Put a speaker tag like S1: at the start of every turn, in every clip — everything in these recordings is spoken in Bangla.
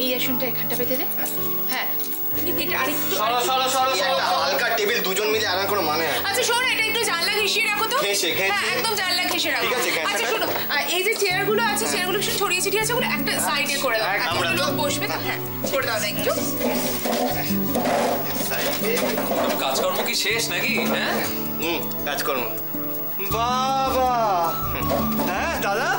S1: এই আসনটা এখানটা পেতে দে। হ্যাঁ এটা আরেকটু
S2: হালকা টেবিল দুজন মিলে আনার কোনো মানে হয়।
S1: আচ্ছা শোনো, এটা একটু জানলা ঘেঁষিয়ে রাখো তো। হ্যাঁ একদম জানলা ঘেঁষে রাখো। আচ্ছা শোনো, এই যে চেয়ারগুলো আছে চেয়ারগুলো একটু ছড়িয়ে ছিটিয়ে আছে, ওগুলো একটা সাইডে করে দাও। আমরা লোক বসবে তো। হ্যাঁ করে দাও না একটু।
S3: কাজকর্ম কি শেষ নাকি? হ্যাঁ
S2: কাজকর্ম বাবা। হ্যাঁ দাদা,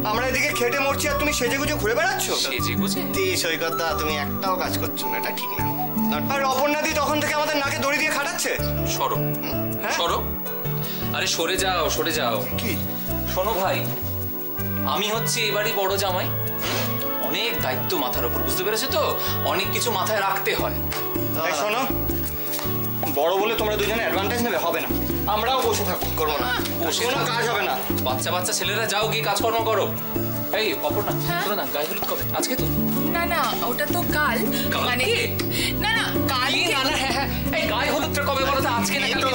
S2: আমরা এদিকে খেটে মরছি আর তুমি সেজে গুজে ঘুরে বেড়াচ্ছ।
S3: সেজে গুজে?
S2: সৈকত দা, তুমি একটাও কাজ করছো না, এটা ঠিক না। আর অপর্ণাদি তখন থেকে আমাদের নাকে দড়ি দিয়ে খাটাচ্ছে।
S3: সরো সরো, আরে সরে যাও সরে যাও।
S2: কি?
S3: শোনো ভাই, আমি হচ্ছি এবারই বড় জামাই। অনেক দায়িত্ব মাথার উপর, বুঝতে পেরেছো তো? অনেক কিছু মাথায় রাখতে হয়।
S2: শোনো, বড় বলে তোমরা দুজনে অ্যাডভান্টেজ নেবে হবে না। আমরাও বসে থাকবো, করবো না, কোনো কাজ হবে না।
S3: বাচ্চা বাচ্চা ছেলেরা যাও গিয়ে কাজকর্ম করো। এই অপর্ণা, শোনো না, গায়ে হলুদ কবে? আজকে তো?
S1: না না, ওটা তো কাল। মানে না না কাল
S3: না না। হ্যাঁ হ্যাঁ, এই গায়ে হলুদটা কবে বলো তো? আজকে না কালকে?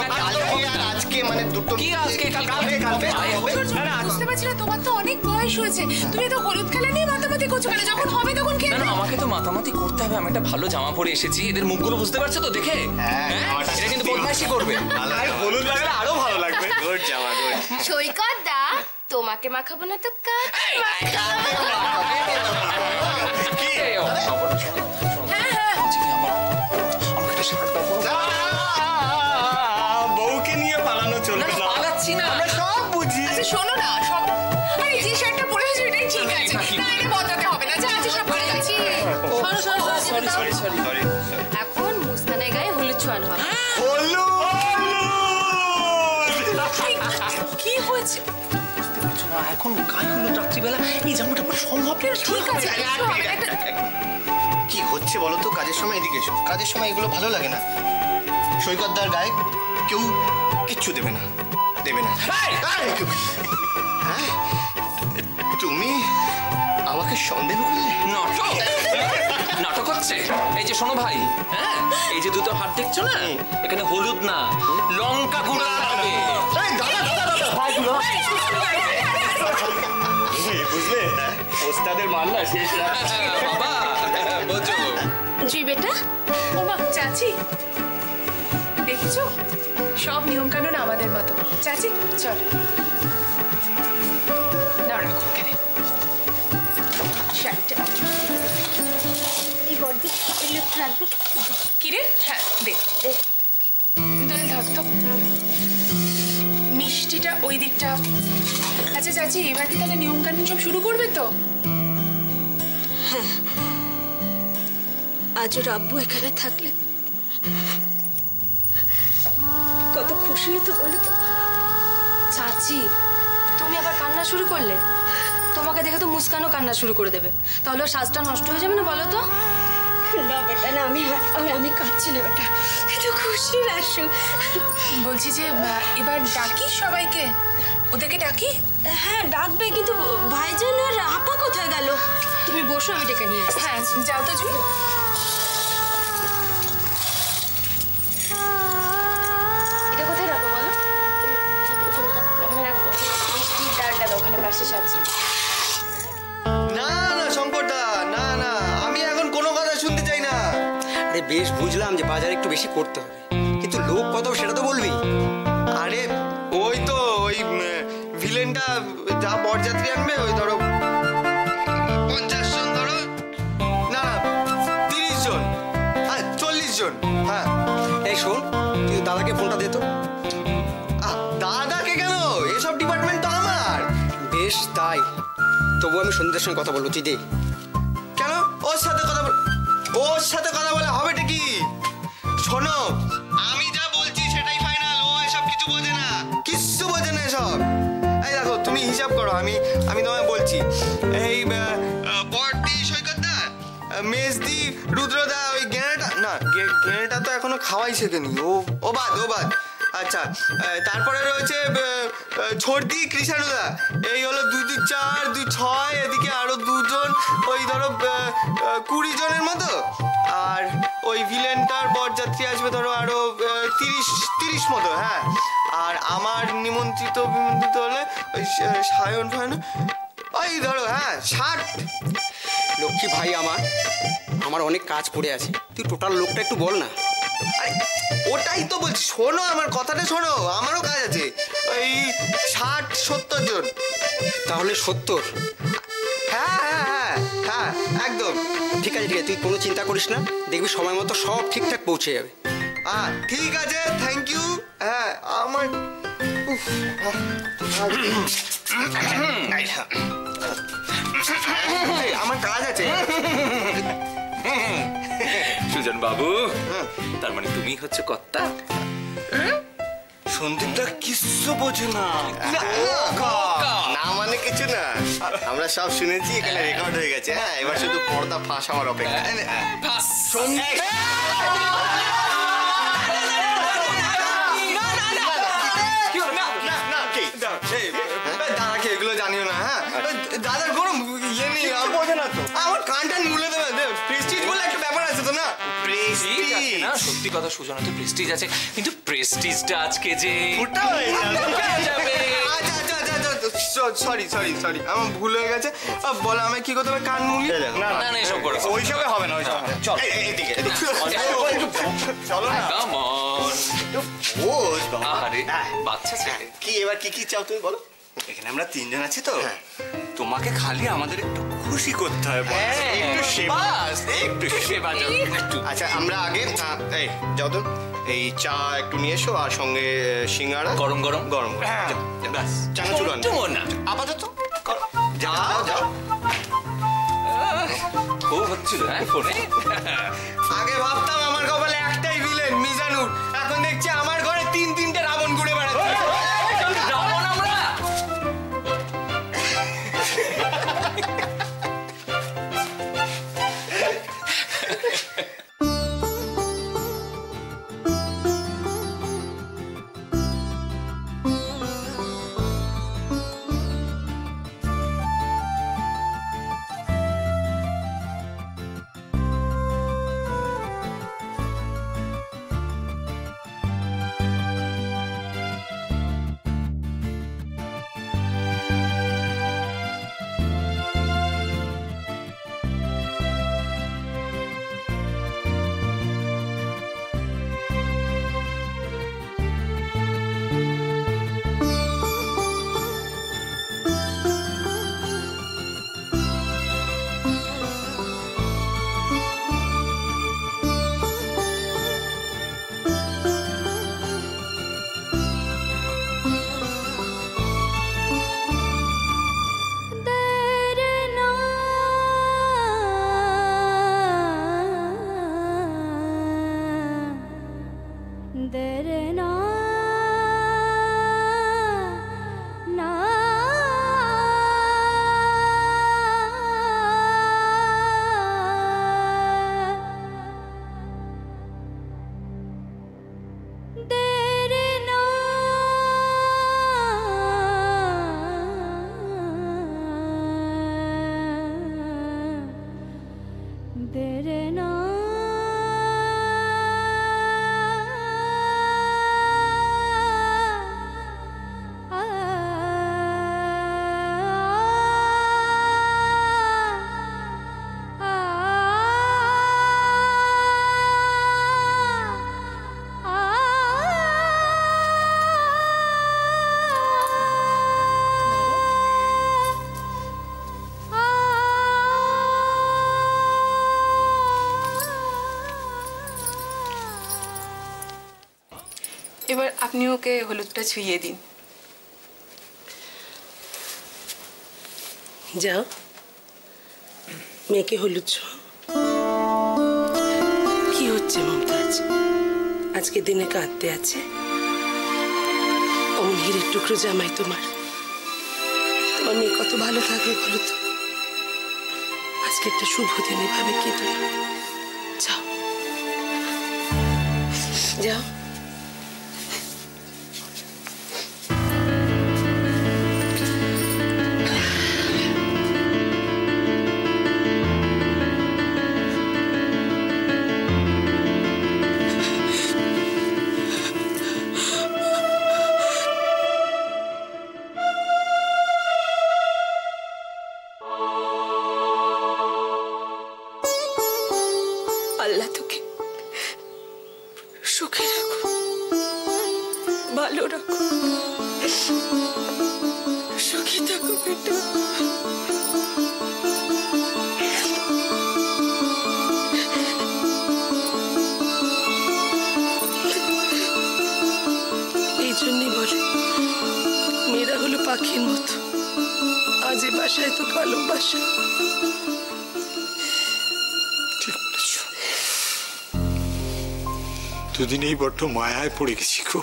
S2: না আজকে, মানে দুটো
S3: কি আজকে? কালকে
S1: বুঝতে পারছি না, তোমার তো অনেক বয়স হয়েছে, তুমি তো হলুদ খেলা নিয়ে মাতামাতি করছো কেন? যখন হবে তখন খেয়ে
S3: না, আমাকে তো মাতামাতি করতে হবে। আমি একটা ভালো জামা পরে এসেছি, এদের মুখগুলো বুঝতে পারছো তো দেখে? হ্যাঁ, এটা কিন্তু বদমাইশি করবে।
S2: হলুদ লাগলে আরো ভালো লাগবে। গুড জামা, গুড।
S4: সৈকত দা, তোমাকে মাখাবো না তো কাজ।
S2: বউকে নিয়ে পালানো চলবে না।
S3: পালাচ্ছি না,
S2: আমরা সব বুঝি।
S1: আচ্ছা শোনো না, সব আরে যে শার্টটা পরে আছো এটাই ঠিক আছে। না এটা বদলাতে হবে না, যা আছে সব পরে যাচ্ছি।
S2: সরি।
S4: এখন মুস্তানের গায়ে হলুদ ছোঁয়ানো হবে।
S1: কি হয়েছে?
S3: এখন গায়ে হলুদ রাত্রিবেলা এই জামাটা পরে সম্ভব না।
S1: ঠিক আছে,
S2: কি হচ্ছে বলো তো? কাজের সময় এদিকে এসো। কাজের সময় এগুলো ভালো লাগে না। সৈকতদার গায়ে কেউ কিচ্ছু দেবে না, দেবে না। হ্যাঁ, তুমি আমাকে সন্দেহ করলে?
S3: নাটক হচ্ছে। এই যে শোনো ভাই, হ্যাঁ এই যে দুটো হাত দেখছো না, এখানে হলুদ না লঙ্কা গুঁড়া হবে।
S2: বুঝলে, ওস্তাদের মানলা শেষ।
S3: বাবা বোঝো।
S4: জি বেটা।
S1: ও মা, চাচি দেখছো সব নিয়ম কানুন আমাদের মতো। চাচি চল না, রাখো এখানে শাড়িটা।
S4: এই বড়দি এগুলো রাখবি?
S1: কিরে? হ্যাঁ দে, দোল ধরতো মিষ্টিটা ওই দিকটা। আচ্ছা চাচি, এবার কি তাহলে নিয়ম কানুন সব শুরু করবে তো?
S5: আজ ওর আব্বু এখানে থাকলে কত খুশি হতো বলো তো।
S4: চাচি, তুমি আবার কান্না শুরু করলে? তোমাকে দেখে তো মুস্কানও কান্না শুরু করে দেবে, তাহলে সাজটা নষ্ট হয়ে যাবে না বলো তো?
S5: না বেটা না, আমি কাঁদছি না বেটা, এত খুশির আসো।
S1: বলছি যে এবার ডাকি সবাইকে, ওদেরকে ডাকি।
S5: হ্যাঁ ডাকবে, কিন্তু ভাইজান আর আপা কোথায় গেল?
S4: তুমি বসো, আমি ডেকে নিয়ে আসছি।
S1: হ্যাঁ যাও তো জুই।
S4: এটা কোথায় রাখবো বলো? ওখানে রাখবো। মিষ্টির ডালটা দাও, ওখানে পাশে সাজি।
S2: না না শঙ্করদা, না না, আমি এখন কোনো কথা শুনতে চাই না।
S6: আরে বেশ বুঝলাম যে বাজারে একটু বেশি করতে হবে, কিন্তু লোক কত সেটা তো বলবি।
S2: আরে ওই তো ওই ভিলেনটা যা বরযাত্রী আনবে, ওই ধরো 50 জন, ধরো না 30 জন, হ্যাঁ 40 জন। হ্যাঁ
S6: এই শোন, তুই দাদাকে ফোনটা দে তো।
S2: দাদাকে কেন? এসব ডিপার্টমেন্ট তো আমার।
S6: বেশ তাই, তবু আমি সন্ধ্যের সঙ্গে কথা বলবো, তুই দে।
S2: কেন? ওর সাথে কথা বলে হবেটা কি? শোনো, আমি যা বলছি সেটাই ফাইনাল। ও এসব কিছু বোঝে না, কিচ্ছু বোঝে না এসব। এই দেখো, তুমি হিসাব করো, আমি তোমায় বলছি। এই বড়দি, সৈকতদা, মেজদি, রুদ্রদা, ওই গেঁড়েটা তো এখনো খাওয়াই শেখেনি। ও বাদ। আচ্ছা, তারপরে রয়েছে ছোটদি, কৃষাণুদা। এই হলো 2 2 4 2 6, এদিকে আরো 2 জন, ওই ধরো 20 জনের মতো। আর ওই ভিলেনটার বরযাত্রী আসবে ধরো আরো 30 মতো। হ্যাঁ, আর আমার নিমন্ত্রিত হলে ওই সায়ন ওই ধরো, হ্যাঁ 60।
S6: লক্ষ্মী ভাই আমার অনেক কাজ পড়ে আছে, তুই টোটাল লোকটা একটু বল না।
S2: আরে ওটাই তো বলছি, শোনো আমার কথাটা শোনো, আমারও কাজ আছে ওই 60-70 জন।
S6: তাহলে 70?
S2: হ্যাঁ হ্যাঁ হ্যাঁ হ্যাঁ একদম
S6: ঠিক আছে তুই কোনো চিন্তা করিস না, দেখবি সময় মতো সব ঠিকঠাক পৌঁছে যাবে।
S2: ঠিক আছে, থ্যাংক ইউ। হ্যাঁ আমার আমার কাজ আছে।
S3: সুজন বাবু, তার মানে তুমি হচ্ছে কর্তা?
S2: সন্দীপটা কিচ্ছু বোঝে না। না মানে কিছু না, আমরা সব শুনেছি, এখানে রেকর্ড হয়ে গেছে। হ্যাঁ, এবার শুধু পর্দা ফাঁস হওয়ার অপেক্ষা। এগুলো জানিও না। হ্যাঁ দাদার কোনো ইয়ে নেই, বোঝে না তো। আমার কানটা মুলে দেবে, প্রেস্টিজ বলে একটা ব্যাপার আছে তো। না প্রেস্টিজ
S3: না, সত্যি কথা সুজন, তো প্রেস্টিজ আছে, কিন্তু প্রেস্টিজটা আজকে যে
S2: ওটা হয়ে যাবে। সরি সরি সরি, আমার ভুল হয়ে গেছে। বলো আমায় কি করতে হবে? কান মুলি?
S3: না না এসব করো,
S2: ওইসবে হবে না, ওইসব হবে। চল এদিকে চলো না।
S3: Come on. আরে বাচ্চা ছেলে,
S2: কি এবার কি চাও তুমি বলো?
S7: এখানে আমরা 3 জন আছি তো, তোমাকে খালি আমাদের একটু খুশি করতে হবে।
S2: একটু সেবা,
S3: একটু সেবা একটু।
S2: আচ্ছা আমরা আগে এই যাও তো, এই চা একটু নিয়ে এসো, আর সঙ্গে সিঙ্গাড়া
S3: গরম গরম
S2: গরম।
S3: ব্যাস,
S2: চানাচুর আন
S3: না
S2: আপাতত। যাও যাও।
S3: খুব হচ্ছিল ফোনে।
S2: আগে ভাবতাম আমার কপালে একটাই ভিলেন, মিজানুর। এখন দেখছি আমার ঘরে 3-3টে রাবণ ঘুরে বেড়াচ্ছে।
S3: রাবণ আমরা।
S1: এবার আপনি ওকে হলুদটা ছুঁয়ে দিন।
S8: যাও মেয়েকে হলুদ ছোঁয়া। কি হচ্ছে মমতাজ? আজকে দিনে কাঁদতে আছে? অমন হীরের টুকরো জামাই তোমার মেয়ে কত ভালো থাকবে বলো তো? আজকে একটা শুভ দিনে ভাবে কেঁদো না। যাও যাও। আল্লাহ তোকে সুখে রাখো, ভালো রাখো, সুখী থাকো বেটা। এই জন্যই বলে মেয়েরা হলো পাখির মতো, আজ এ বাসায় তো কালো বাসা।
S9: দুদিনেই বড্ড মায়ায় পড়ে গেছি গো।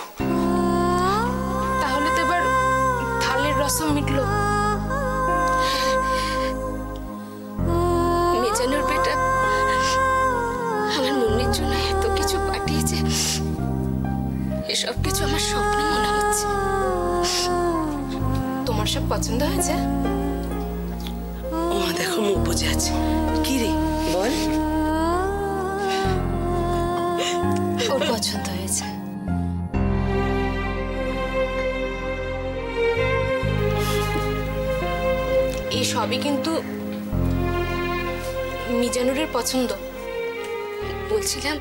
S4: তাহলে তো এবার থালের রসম মিটলো। মেজানুর বেটা আমার মুন্নির জন্য এত কিছু পাঠিয়েছে, এসব কিছু আমার স্বপ্ন মনে হচ্ছে। তোমার সব পছন্দ হয়েছে?
S8: মা দেখো মুখ বুঝে আছে। কি রে বল?
S4: ওর পছন্দ হয়েছে। এই সবই কিন্তু মিজানুরের পছন্দ।
S8: বলছিলাম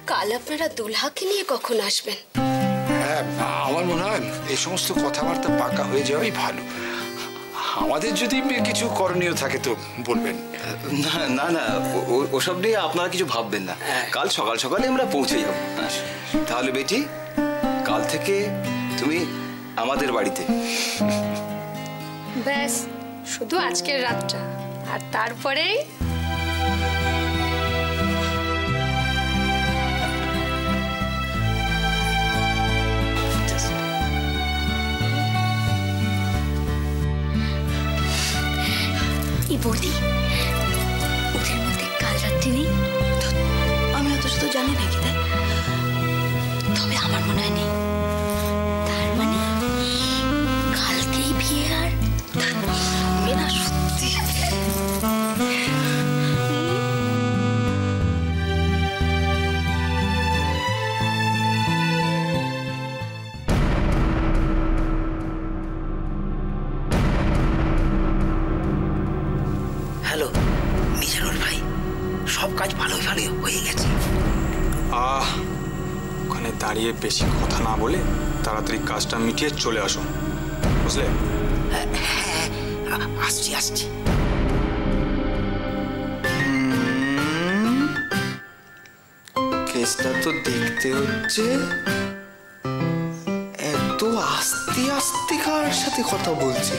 S8: কাল আপনারা দুলহাকে নিয়ে কখন আসবেন?
S9: হ্যাঁ, আমার মনে হয় এই সমস্ত কথাবার্তা পাকা হয়ে যাওয়াই ভালো। আমাদের যদি কিছু করণীয় থাকে তো বলবেন।
S2: না না না, ওসব নিয়ে আপনারা কিছু ভাববেন না। কাল সকাল সকালে আমরা পৌঁছে যাব। তাহলে বেটি, কাল থেকে তুমি আমাদের বাড়িতে।
S4: ব্যাস, শুধু আজকের রাতটা, আর তারপরেই
S5: বলি ওদের মধ্যে কাল রাত্রি নেই। আমি অত শুধু জানি নাকি, তাই তবে আমার মনে হয় নেই। তার মানে কালকেই বিয়ে। আর না সত্যি
S6: সব কাজ ভালোই হয়ে গেছে।
S10: ওখানে দাঁড়িয়ে বেশি কথা না বলে তাড়াতাড়ি কাজটা মিটিয়ে চলে আসো, বুঝলে?
S6: হ্যাঁ, আসছি আসছি।
S2: কেসটা তো দেখতে হচ্ছে এত আস্তে আস্তে কার সাথে কথা বলছে।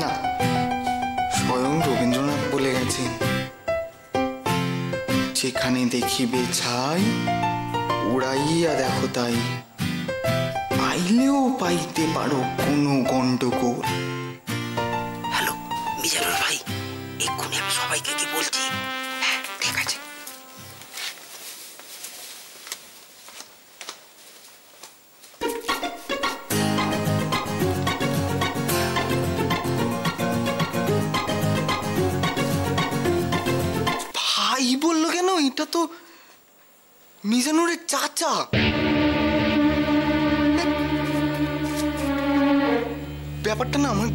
S2: না, স্বয়ং রবীন্দ্রনাথ বলে গেছেন, যেখানে দেখিবে ছাই উড়াইয়া দেখো তাই, পাইলেও পাইতে পারো কোনো গন্ডগোল।
S6: হ্যালো মিজানুর ভাই, এক্ষুনি আমি সবাইকে কি বলছি। হ্যাঁ ঠিক আছে।
S2: ভাই বললো কেন? এটা তো মিজানুরের চাচা। ব্যাপারটা না আমার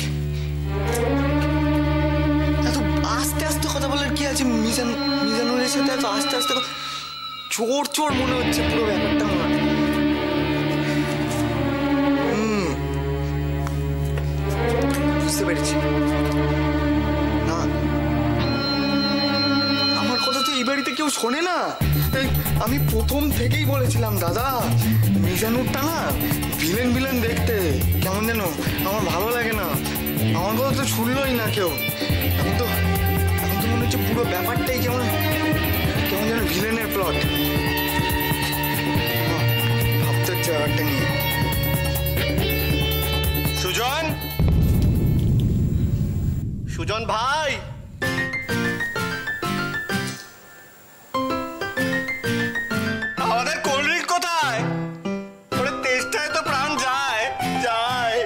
S2: এত আস্তে আস্তে কথা বলার কি আছে? মিজানুরের সাথে এত আস্তে আস্তে চোর চোর মনে হচ্ছে পুরো ব্যাপারটা আমার। বুঝতে পেরেছি। না, আমার কথা তো এই বাড়িতে কেউ শোনে না। আমি প্রথম থেকেই বলেছিলাম দাদা, মিজানুরটা না ভিলেন ভিলেন দেখতে কেমন যেন আমার ভালো লাগে না। আমার কথা তো শুনলোই না কেউ। এখন তো মনে হচ্ছে পুরো ব্যাপারটাই কেমন যেন ভিলেনের প্লট। ভাবতে হচ্ছে ব্যাপারটা নিয়ে। সুজন ভাই, আমাদের কোল্ড ড্রিঙ্ক কোথায়? ওরে তেষ্টায় তো প্রাণ যায় যায়।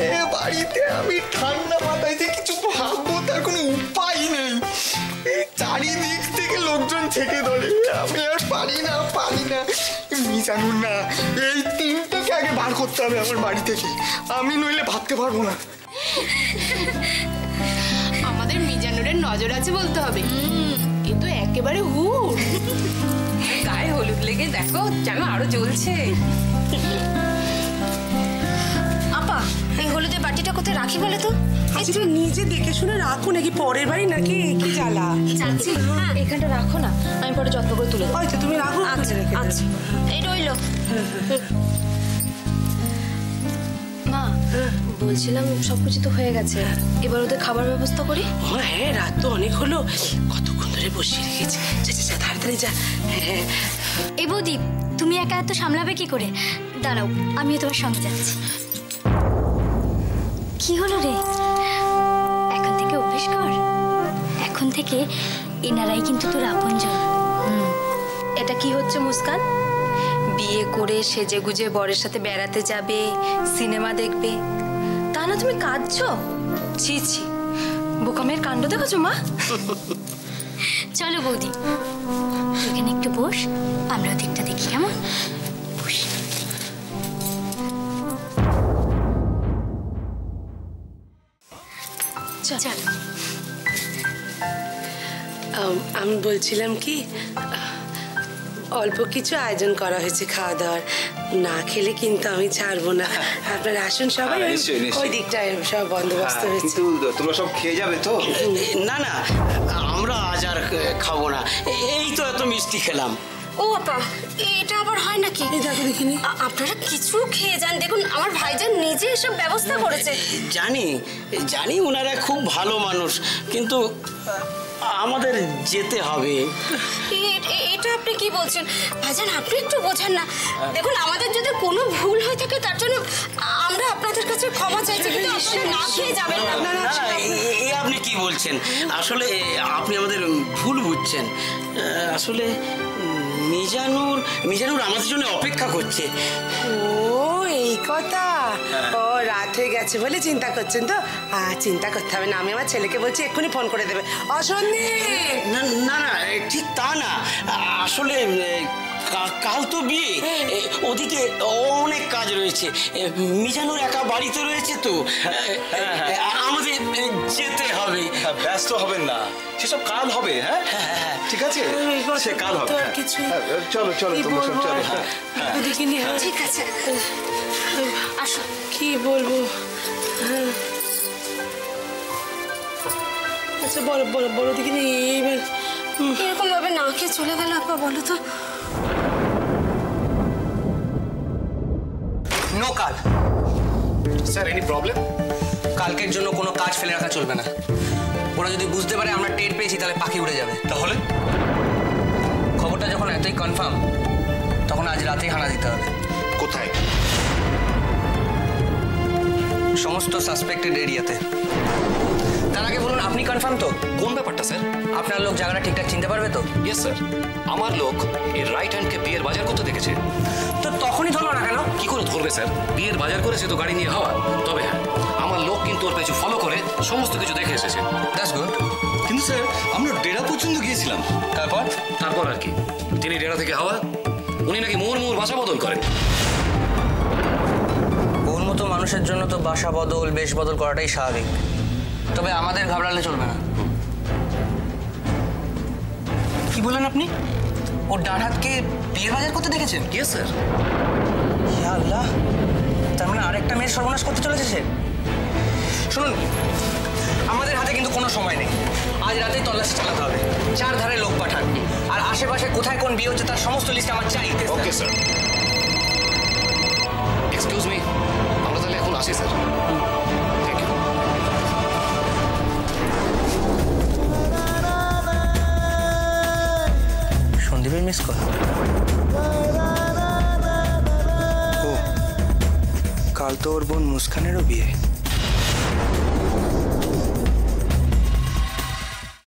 S2: এ বাড়িতে আমি ঠান্ডা মাথায় যে কিছু ভাববো তার কোনো উপায় নেই। এই চারিদিক থেকে লোকজন থেকে ধরে, আমি আর পারি না। মিজানুর না, এই তিনটাকে আগে বার করতে হবে আমার বাড়ি থেকে, আমি নইলে ভাবতে পারবো না।
S1: আমাদের মিজানুরের নজর আছে বলতে হবে। এ তো একেবারে হুড়। গায়ে হলুদ লেগে দেখো যেন আরো জ্বলছে।
S4: আপা এই হলুদের বাটিটা কোথায় রাখি বলে তো?
S8: আচ্ছা নিজে দেখে শুনে রাখো, নাকি পরের বাড়ি নাকি কি জ্বালা।
S4: চাচি এখানটা রাখো না, আমি পরে যত্ন করে তুলে দেবো।
S8: আচ্ছা তুমি রাখো।
S4: আচ্ছা আচ্ছা এই রইলো। মা বলছিলাম সবকিছু তো হয়ে গেছে, এবার ওদের খাবার ব্যবস্থা করি।
S8: হ্যাঁ রাত তো অনেক হলো, কতক্ষণ ধরে বসিয়ে রেখেছি। যা তাড়াতাড়ি যা। হ্যাঁ
S5: এই বৌদি তুমি একা এত সামলাবে কি করে? দাঁড়াও আমিও তোমার সঙ্গে যাচ্ছি। কি হলো রে? এখন থেকে অভ্যেস কর, এখন থেকে এনারাই কিন্তু তোর আপনজন।
S4: এটা কি হচ্ছে মুস্কান? বিয়ে করে সেজে গুজে বরের সাথে বেড়াতে যাবে, সিনেমা দেখবে, তা না তুমি কাঁদছো? ছি ছি, বোকামের কাণ্ড দেখেছো মা?
S5: চলো বৌদি এখানে একটু বস, আমরা ওদিকটা দেখি কেমন। বস।
S4: চলো।
S8: আমি বলছিলাম কি, অল্প কিছু আয়োজন করা হয়েছে খাওয়া দাওয়ার, না খেলে কিন্তু আমি ছাড়বো না। আপনারা আসুন সবাই, ওই দিকটায় সব বন্দোবস্ত হয়েছে।
S2: তোমরা সব খেয়ে যাবে তো?
S6: না না, আমরা আজ আর খাবো না, এই তো এত মিষ্টি খেলাম।
S4: ও আপা এটা আবার হয় নাকি?
S8: দেখো দেখিনি।
S4: আপনারা কিছু খেয়ে যান, দেখুন আমার ভাইজান নিজে এসব ব্যবস্থা করেছে।
S6: জানি ওনারা খুব ভালো মানুষ, কিন্তু আমাদের যেতে হবে।
S4: এটা আপনি কি বলছেন ভাইজান? আপনি একটু বোঝান না। দেখুন আমাদের যদি কোনো ভুল হয়ে থাকে তার জন্য আমরা আপনাদের কাছে ক্ষমা চাইছি, কিন্তু আপনারা না খেয়ে যাবেন না।
S6: না আপনি কি বলছেন? আসলে আপনি আমাদের ভুল বুঝছেন। আসলে মিজানুর আমাদের জন্য অপেক্ষা করছে।
S8: ও এই কথা। ও রাত হয়ে গেছে বলে চিন্তা করছেন তো? চিন্তা করতে হবে না, আমি আমার ছেলেকে বলছি এক্ষুনি ফোন করে দেবে। অসন্ধি
S6: না না না, ঠিক তা না, আসলে কাল তো বিয়ে, ওদিকে অনেক কাজ রয়েছে। মিজানুর একা বাড়িতে রয়েছে তো, আমাদের যেতে হবে।
S10: ব্যস্ত হবেন না, সেসব কাল হবে। হ্যাঁ ঠিক আছে, সে কাল হবে।
S8: কিছু
S10: চলো তোমরা সব চলো।
S8: দেখিনি।
S4: ঠিক আছে আসো।
S8: কি বলবো? আচ্ছা বড় দেখিনি। এইবার
S4: এরকম ভাবে না খেয়ে চলে গেল আপা, বলো তো।
S11: নো কাল।
S10: Sir any problem?
S11: কালকের জন্য কোনো কাজ ফেলে রাখা চলবে না। ওরা যদি বুঝতে পারে আমরা টের পেয়েছি তাহলে পাখি উড়ে যাবে।
S10: তাহলে
S11: খবরটা যখন এতই কনফার্ম, তখন আজ রাতেই হানা দিতে হবে।
S10: কোথায়?
S11: সমস্ত সাসপেক্টেড এরিয়াতে। তার আগে বলুন আপনি কনফার্ম তো?
S12: কোন ব্যাপারটা স্যার?
S11: আপনার লোক জায়গাটা ঠিকঠাক চিনতে পারবে তো?
S12: ইয়েস স্যার, আমার লোক এর রাইট হ্যান্ডকে বিয়ের বাজার করতে দেখেছে।
S11: তো তখনই ধরলো না কেন?
S12: কি করে ধরবে স্যার? বিয়ের বাজার করেছে তো গাড়ি নিয়ে হওয়া। তবে হ্যাঁ, আমার লোক কিন্তু ওর পেছু ফলো করে সমস্ত কিছু দেখে এসেছে।
S11: That's good.
S7: কিন্তু স্যার আমরা ডেরা পর্যন্ত গিয়েছিলাম।
S12: তারপর আর কি, তিনি ডেরা থেকে হওয়া, উনি নাকি মোর বাসা বদল করেন।
S11: ওর মতো মানুষের জন্য তো বাসা বদল, বেশ বদল করাটাই স্বাভাবিক। তবে আমাদের ঘাবড়ালে চলবে না। কি বললেন আপনি? ওর ডান হাতকে বিয়ের বাজার করতে দেখেছেন?
S12: Yes sir.
S11: ইয়া আল্লাহ, তার মানে আরেকটা মেয়ের সর্বনাশ করতে চলেছে সে। শুনুন, আমাদের হাতে কিন্তু কোনো সময় নেই। আজ রাতেই তল্লাশি চালাতে হবে। চারধারে লোক পাঠান, আর আশেপাশে কোথায় কোন বিয়ে হচ্ছে তার সমস্ত লিস্ট আমার চাই।
S12: Okay sir. এক্সকিউজ মি, আমরা তাহলে এখন আসি স্যার। Thank you.
S11: সন্দীপের মিস কল। ও কাল তো ওর বোন মুস্কানেরও বিয়ে।